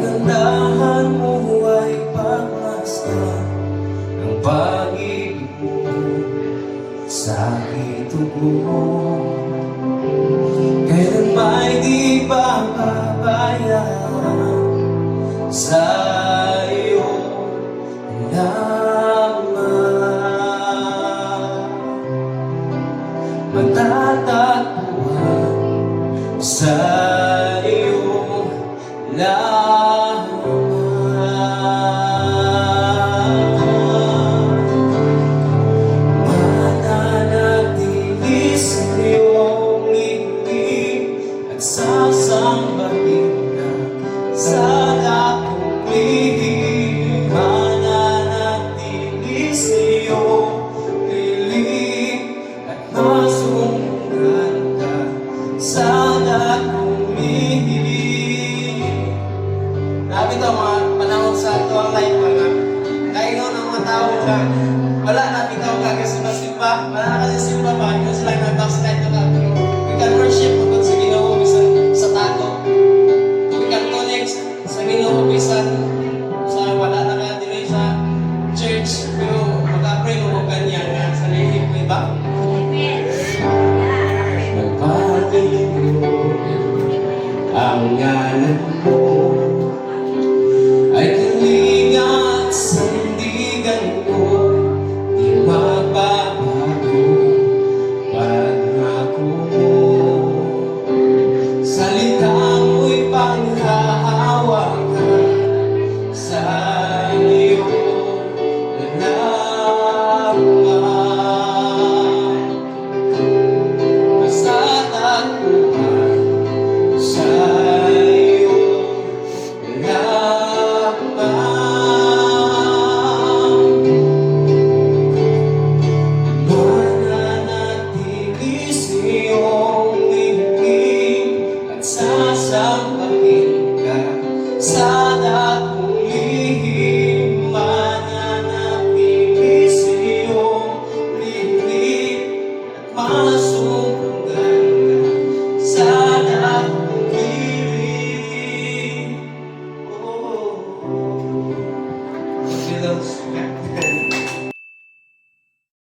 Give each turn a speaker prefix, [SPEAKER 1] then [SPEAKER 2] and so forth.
[SPEAKER 1] Kagandahan mo ay pagmasdan ng pag-ibig mo sa aking tugon. Kailan ba'y di pa pabayaan sa iyong laman, matatagpuan sa iyong laman. Mananatili sa iyong ngiti at sasambahin ka sa dakong lihim. Mananatili sa iyong piling at masundan ka sa dakong lihim. Nabi ito mga panahon sa ito ang life mga kaingon ng mga tao ka wala na bitaw ka kasi masimba wala na kasi simba pa yun sila yung nag-backslide na pero we can worship magod sa Ginoo bisan sa tago, we can connect sa Ginoo bisan sa wala na kaya din sa church pero mag-pray mo kanya nga sa lihim mo iba. Nagpapaliw ang ngalan mo ay kalingat sa sandigan ko, di magbabago pangako mo. Salita mo'y panghahawakan sa iyong lalaman, matatagpuan sa sasambahin ka sa dakong lihim. Mananatili sa iyong lihim at masundan ka sa dakong lihim. Oh,